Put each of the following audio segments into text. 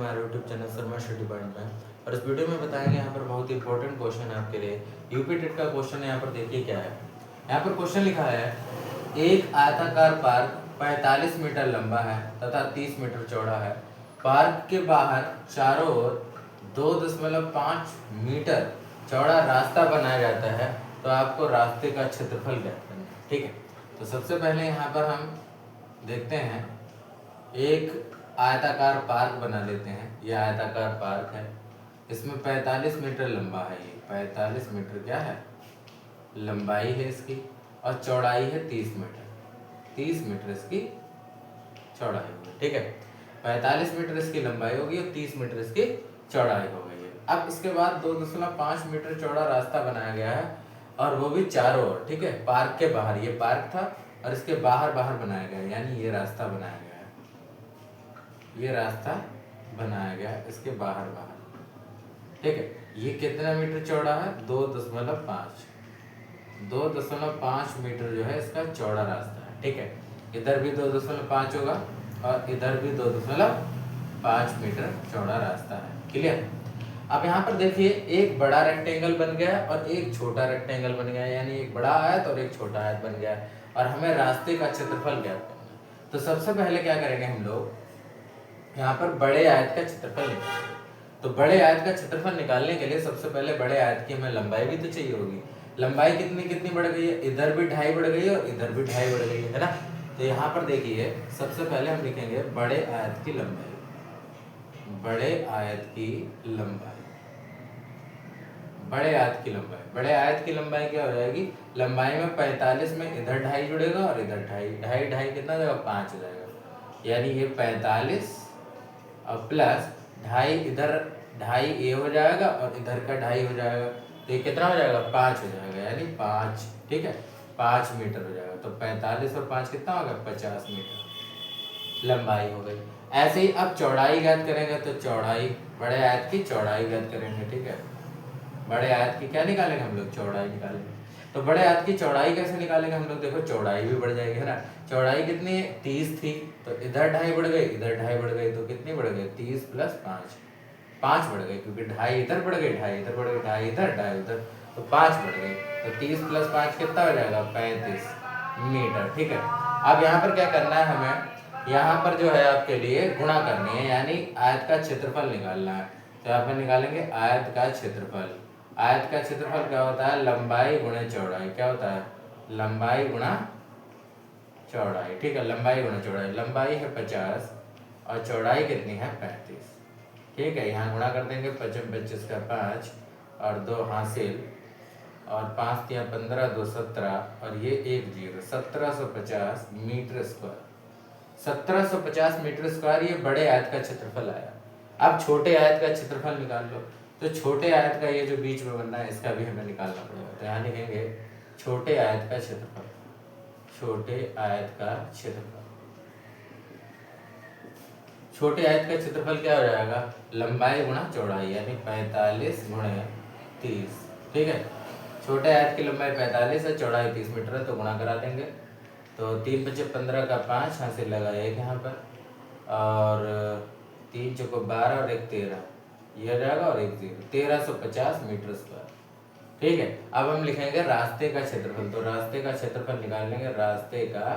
हमारे YouTube channel Sharma study point में। और इस वीडियो में बताएंगे यहाँ पर बहुत ही इंपॉर्टेंट क्वेश्चन है आपके लिए। यूपी टेट का क्वेश्चन है। यहाँ पर देखिए क्या है। यहाँ पर क्वेश्चन लिखा है, एक आयताकार पार्क 45 मीटर लंबा है तथा 30 मीटर चौड़ा है। पार्क के बाहर चारों ओर 2.5 मीटर चौड़ा रास्ता बनाया जाता है, तो आपको रास्ते का क्षेत्रफल ज्ञात करना है। ठीक है, तो सबसे पहले यहाँ पर हम देखते हैं, एक आयताकार पार्क बना लेते हैं। यह आयताकार पार्क है, इसमें 45 मीटर लंबा है। ये 45 मीटर क्या है, लंबाई है इसकी, और चौड़ाई है 30 मीटर। 30 मीटर इसकी चौड़ाई होगी। ठीक है, 45 मीटर इसकी लंबाई होगी और 30 मीटर इसकी चौड़ाई हो गई है। अब इसके बाद 2.5 मीटर चौड़ा रास्ता बनाया गया है, और वो भी चारों ओर। ठीक है, पार्क के बाहर, ये पार्क था और इसके बाहर बनाया गया है, यानी ये रास्ता बनाया गया है। ये रास्ता बनाया गया है इसके बाहर। ठीक है, ये कितना मीटर चौड़ा है, 2.5। 2.5 मीटर जो है इसका चौड़ा रास्ता है। ठीक है, इधर भी 2.5 होगा और इधर भी 2.5 मीटर चौड़ा रास्ता है। क्लियर। अब यहाँ पर देखिए, एक बड़ा रेक्टेंगल बन गया और एक छोटा रेक्टेंगल बन गया, यानी एक बड़ा आयत और एक छोटा आयत बन गया, और हमें रास्ते का क्षेत्रफल ज्ञात करना है। तो सबसे पहले क्या करेंगे हम लोग, यहाँ पर बड़े आयत का क्षेत्रफल निकालेंगे। तो बड़े आयत का क्षेत्रफल निकालने के लिए सबसे पहले बड़े आयत की हमें लंबाई भी तो चाहिए होगी। लंबाई कितनी कितनी बढ़ गई है, इधर भी 2.5 बढ़ गई है और इधर भी 2.5 बढ़ गई है ना। तो यहाँ पर देखिए, सबसे पहले हम लिखेंगे बड़े आयत की लंबाई। बड़े आयत की लंबाई, बड़े आयत की लंबाई, बड़े आयत की लंबाई क्या हो जाएगी, लंबाई में 45 में इधर 2.5 जुड़ेगा और इधर 2.5, 2.5 कितना हो जाएगा, 5 हो जाएगा। यानी ये 45 और प्लस 2.5, इधर 2.5 ये हो जाएगा और इधर का 2.5 हो जाएगा, तो ये कितना हो जाएगा, 5 हो जाएगा, यानी 5। ठीक है, 5 मीटर हो जाएगा। तो 45 और 5 कितना होगा, 50 मीटर लंबाई हो गई। ऐसे ही अब चौड़ाई ज्ञात करेंगे, तो चौड़ाई, बड़े आयत की चौड़ाई ज्ञात करेंगे। ठीक है, बड़े आयत की क्या निकालेंगे हम लोग, चौड़ाई निकालेंगे। तो बड़े आयत की चौड़ाई कैसे निकालेंगे हम लोग, देखो चौड़ाई भी बढ़ जाएगी, है ना। चौड़ाई कितनी है, 30 थी, तो इधर 2.5 बढ़ गई, इधर 2.5 बढ़ गई, तो कितनी बढ़ गई, 30 प्लस 5, 5 बढ़ गई, क्योंकि 2.5 इधर बढ़ गई, 2.5 इधर बढ़ गई, 2.5 इधर, 2.5 उधर, तो 5 बढ़ गई। तो 30 प्लस 5 कितना हो जाएगा, 35 मीटर। ठीक है, अब यहाँ पर क्या करना है हमें, यहाँ पर जो है आपके लिए गुणा करनी है, यानी आयत का क्षेत्रफल निकालना है। तो यहाँ पर निकालेंगे आयत का क्षेत्रफल। आयत का क्षेत्रफल क्या होता है, लंबाई गुणे चौड़ाई। क्या होता है, लंबाई गुणा चौड़ाई। ठीक है, लंबाई गुणा चौड़ाई। लंबाई है 50 और चौड़ाई कितनी है, 35। ठीक है, यहाँ गुणा कर देंगे, 25 25 का 5 और 2 हासिल, और 5 या 15, 2 17, और ये 1 0, 1750 मीटर स्क्वायर। 1750 मीटर स्क्वायर ये बड़े आयत का क्षेत्रफल आया। अब छोटे आयत का क्षेत्रफल निकाल लो। तो छोटे आयत का ये जो बीच में बनना है, इसका भी हमें निकालना पड़ेगा। तो यहाँ लिखेंगे छोटे आयत का क्षेत्रफल। छोटे आयत का क्षेत्रफल, छोटे आयत का क्षेत्रफल क्या हो जाएगा, लंबाई गुणा चौड़ाई, यानी 45 गुणे 30। ठीक है, छोटे आयत की लंबाई 45 है, चौड़ाई 30 मीटर है, तो गुणा करा देंगे। तो 3 × 5 = 15 का 5 हासिल लगा 1 यहाँ पर, और 3 × 4 = 12 और 1 13, ये हो जाएगा, और 1 0, 1350 मीटर स्क्वायर। ठीक है, अब हम लिखेंगे रास्ते का क्षेत्रफल। तो रास्ते का क्षेत्रफल निकालेंगे, रास्ते का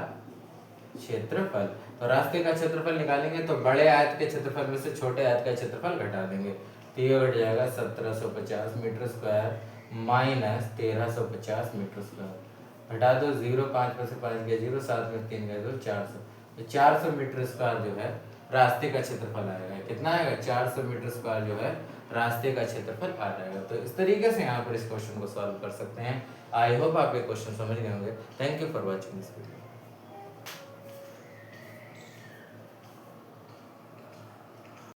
क्षेत्रफल। तो रास्ते का क्षेत्रफल निकालेंगे तो बड़े आयत के क्षेत्रफल में से छोटे आयत का क्षेत्रफल घटा देंगे, तो ये घट जाएगा 1750 metre square minus 1350 metre square. घटा दो, 0 5 में से 5 गया 0, 7 में 3 गया 2, 400। तो 400 मीटर स्क्वायर जो है रास्ते का क्षेत्रफल आएगा। कितना आएगा, 400 मीटर स्क्वायर जो है रास्ते का क्षेत्रफल आ जाएगा। तो इस तरीके से यहाँ पर इस क्वेश्चन को सॉल्व कर सकते हैं। आई होप आप ये क्वेश्चन समझ गए होंगे। Thank you for watching this video.